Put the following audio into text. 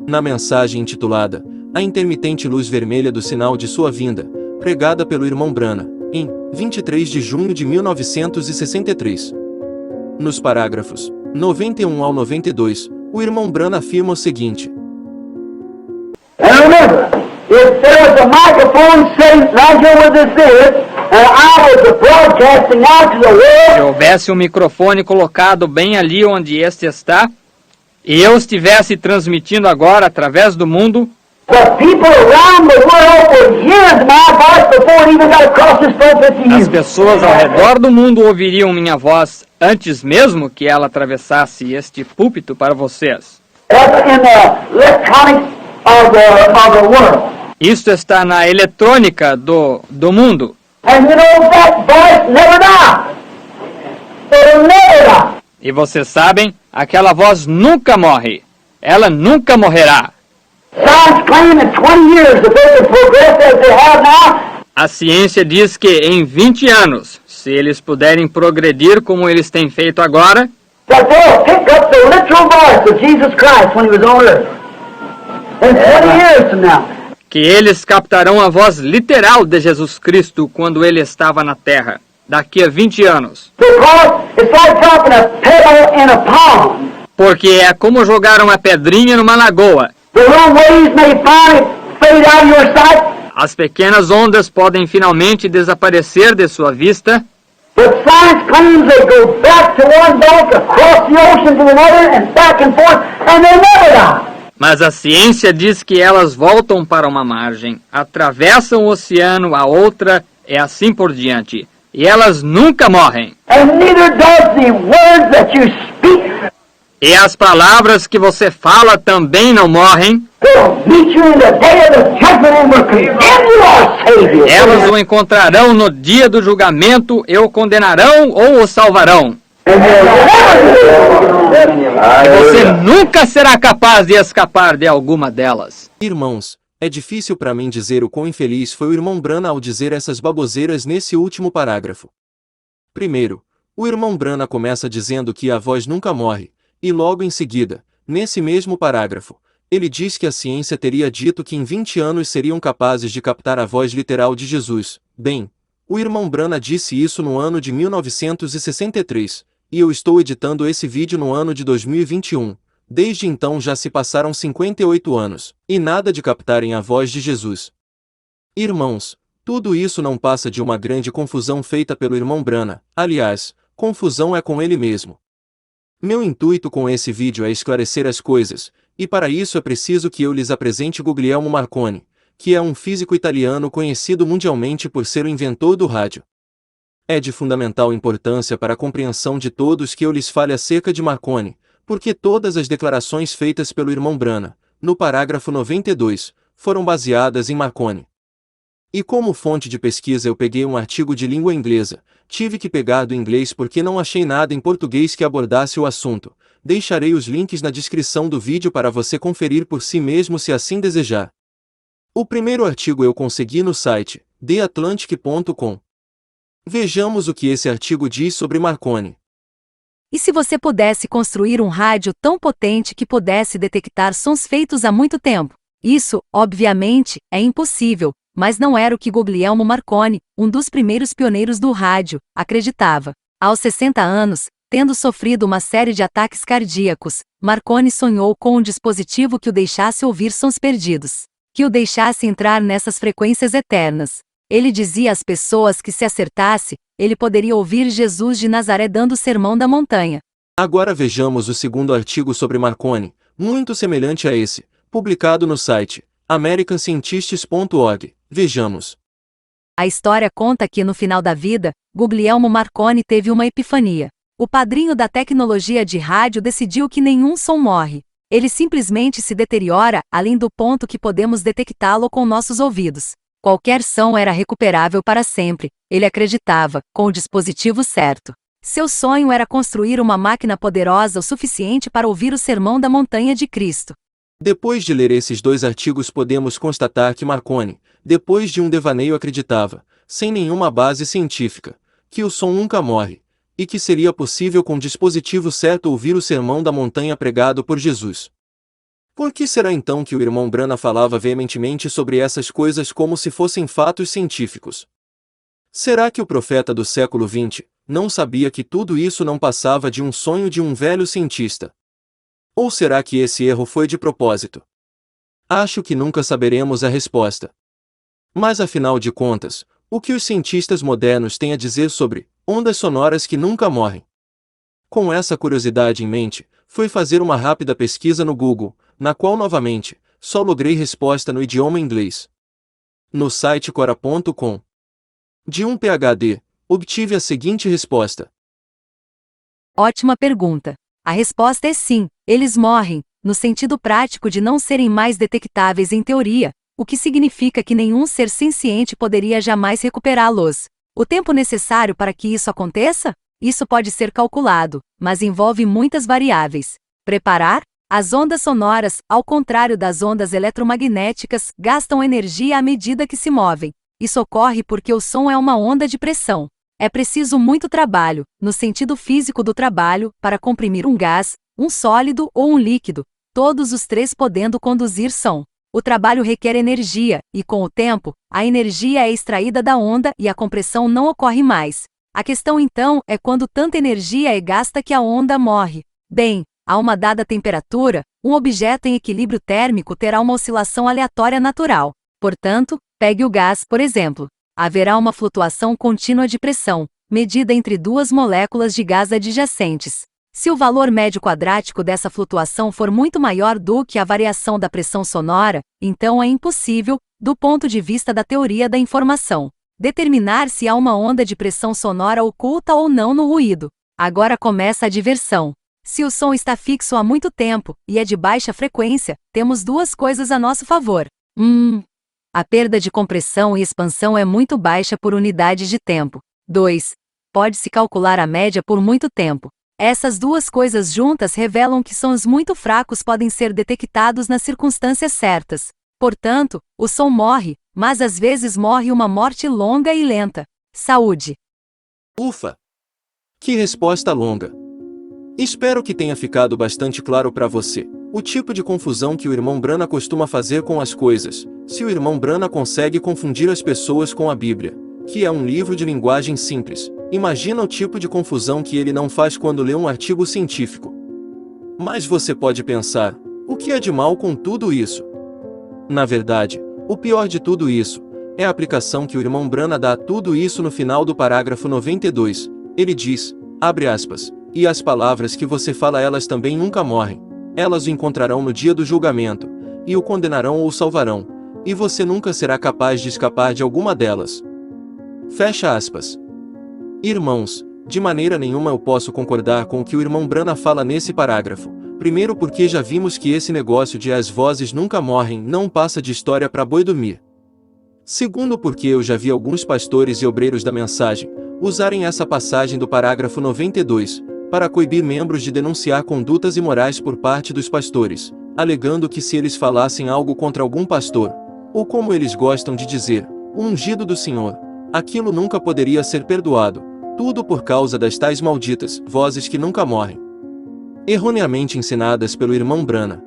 Na mensagem intitulada A Intermitente Luz Vermelha do Sinal de Sua Vinda, pregada pelo irmão Branham, em 23 de junho de 1963. Nos parágrafos 91 ao 92, o irmão Branham afirma o seguinte: And remember, if there was a microphone sitting right here where this is, and I was broadcasting out to the world, Se houvesse um microfone colocado bem ali onde este está, e eu estivesse transmitindo agora através do mundo, the people around the world would hear my voice before it even got across this pulpit to as you. pessoas ao redor do mundo ouviriam minha voz antes mesmo que ela atravessasse este púlpito para vocês. That's in the electronics of the world. Isto está na eletrônica do mundo. And you know that voice never dies. It'll never die. E vocês sabem, aquela voz nunca morre. Ela nunca morrerá. Science claim in 20 years, if they can progress as they have now, A ciência diz que em 20 anos, se eles puderem progredir como eles têm feito agora, that they'll pick up the literal voice of Jesus Christ when he was on earth. In 20 years from now. que eles captarão a voz literal de Jesus Cristo quando ele estava na Terra, daqui a 20 anos. Because it's like dropping a pebble in a pond. Porque é como jogar uma pedrinha numa lagoa. The little waves may finally fade out of your sight, As pequenas ondas podem finalmente desaparecer de sua vista, but science claims they go back to one bank, across the ocean to another, and back and forth, and they never die. mas a ciência diz que elas voltam para uma margem, atravessam o oceano, a outra, e assim por diante. E elas nunca morrem. And neither does the words that you speak. E as palavras que você fala também não morrem. They'll meet you in the day of the judgment and will condemn you or save you. Elas o encontrarão no dia do julgamento e o condenarão ou o salvarão. And you'll never do. Você nunca será capaz de escapar de alguma delas. Irmãos, é difícil para mim dizer o quão infeliz foi o irmão Branham ao dizer essas baboseiras nesse último parágrafo. Primeiro, o irmão Branham começa dizendo que a voz nunca morre, e logo em seguida, nesse mesmo parágrafo, ele diz que a ciência teria dito que em 20 anos seriam capazes de captar a voz literal de Jesus. Bem, o irmão Branham disse isso no ano de 1963, e eu estou editando esse vídeo no ano de 2021. Desde então já se passaram 58 anos, e nada de captarem a voz de Jesus. Irmãos, tudo isso não passa de uma grande confusão feita pelo irmão Branham. Aliás, confusão é com ele mesmo. Meu intuito com esse vídeo é esclarecer as coisas, e para isso é preciso que eu lhes apresente Guglielmo Marconi, que é um físico italiano conhecido mundialmente por ser o inventor do rádio. É de fundamental importância para a compreensão de todos que eu lhes fale acerca de Marconi, porque todas as declarações feitas pelo irmão Branham, no parágrafo 92, foram baseadas em Marconi. E como fonte de pesquisa eu peguei um artigo de língua inglesa, tive que pegar do inglês porque não achei nada em português que abordasse o assunto. Deixarei os links na descrição do vídeo para você conferir por si mesmo se assim desejar. O primeiro artigo eu consegui no site, theatlantic.com. Vejamos o que esse artigo diz sobre Marconi. E se você pudesse construir um rádio tão potente que pudesse detectar sons feitos há muito tempo? Isso, obviamente, é impossível, mas não era o que Guglielmo Marconi, um dos primeiros pioneiros do rádio, acreditava. Aos 60 anos, tendo sofrido uma série de ataques cardíacos, Marconi sonhou com um dispositivo que o deixasse ouvir sons perdidos, que o deixasse entrar nessas frequências eternas. Ele dizia às pessoas que se acertasse, ele poderia ouvir Jesus de Nazaré dando o sermão da montanha. Agora vejamos o segundo artigo sobre Marconi, muito semelhante a esse, publicado no site americanscientists.org. Vejamos. A história conta que no final da vida, Guglielmo Marconi teve uma epifania. O padrinho da tecnologia de rádio decidiu que nenhum som morre. Ele simplesmente se deteriora, além do ponto que podemos detectá-lo com nossos ouvidos. Qualquer som era recuperável para sempre, ele acreditava, com o dispositivo certo. Seu sonho era construir uma máquina poderosa o suficiente para ouvir o sermão da montanha de Cristo. Depois de ler esses dois artigos podemos constatar que Marconi, depois de um devaneio acreditava, sem nenhuma base científica, que o som nunca morre, e que seria possível com o dispositivo certo ouvir o sermão da montanha pregado por Jesus. Por que será então que o irmão Branham falava veementemente sobre essas coisas como se fossem fatos científicos? Será que o profeta do século XX não sabia que tudo isso não passava de um sonho de um velho cientista? Ou será que esse erro foi de propósito? Acho que nunca saberemos a resposta. Mas afinal de contas, o que os cientistas modernos têm a dizer sobre ondas sonoras que nunca morrem? Com essa curiosidade em mente, fui fazer uma rápida pesquisa no Google, na qual novamente, só logrei resposta no idioma inglês. No site Quora.com. De um PhD, obtive a seguinte resposta. Ótima pergunta. A resposta é sim, eles morrem, no sentido prático de não serem mais detectáveis em teoria, o que significa que nenhum ser senciente poderia jamais recuperá-los. O tempo necessário para que isso aconteça? Isso pode ser calculado, mas envolve muitas variáveis. Preparar? As ondas sonoras, ao contrário das ondas eletromagnéticas, gastam energia à medida que se movem. Isso ocorre porque o som é uma onda de pressão. É preciso muito trabalho, no sentido físico do trabalho, para comprimir um gás, um sólido ou um líquido, todos os três podendo conduzir som. O trabalho requer energia, e com o tempo, a energia é extraída da onda e a compressão não ocorre mais. A questão então é quando tanta energia é gasta que a onda morre. Bem, a uma dada temperatura, um objeto em equilíbrio térmico terá uma oscilação aleatória natural. Portanto, pegue o gás, por exemplo. Haverá uma flutuação contínua de pressão, medida entre duas moléculas de gás adjacentes. Se o valor médio quadrático dessa flutuação for muito maior do que a variação da pressão sonora, então é impossível, do ponto de vista da teoria da informação, determinar se há uma onda de pressão sonora oculta ou não no ruído. Agora começa a diversão. Se o som está fixo há muito tempo, e é de baixa frequência, temos duas coisas a nosso favor. A perda de compressão e expansão é muito baixa por unidade de tempo. 2. Pode-se calcular a média por muito tempo. Essas duas coisas juntas revelam que sons muito fracos podem ser detectados nas circunstâncias certas. Portanto, o som morre, mas às vezes morre uma morte longa e lenta. Saúde! Ufa! Que resposta longa! Espero que tenha ficado bastante claro para você o tipo de confusão que o irmão Branham costuma fazer com as coisas. Se o irmão Branham consegue confundir as pessoas com a Bíblia, que é um livro de linguagem simples, imagina o tipo de confusão que ele não faz quando lê um artigo científico. Mas você pode pensar, o que é de mal com tudo isso? Na verdade, o pior de tudo isso é a aplicação que o irmão Branham dá a tudo isso no final do parágrafo 92. Ele diz, abre aspas, e as palavras que você fala elas também nunca morrem. Elas o encontrarão no dia do julgamento, e o condenarão ou o salvarão, e você nunca será capaz de escapar de alguma delas. Fecha aspas. Irmãos, de maneira nenhuma eu posso concordar com o que o irmão Branham fala nesse parágrafo. Primeiro porque já vimos que esse negócio de as vozes nunca morrem não passa de história para boi dormir. Segundo porque eu já vi alguns pastores e obreiros da mensagem usarem essa passagem do parágrafo 92, para coibir membros de denunciar condutas imorais por parte dos pastores, alegando que se eles falassem algo contra algum pastor, ou como eles gostam de dizer, o ungido do Senhor, aquilo nunca poderia ser perdoado, tudo por causa das tais malditas vozes que nunca morrem. Erroneamente ensinadas pelo irmão Branham,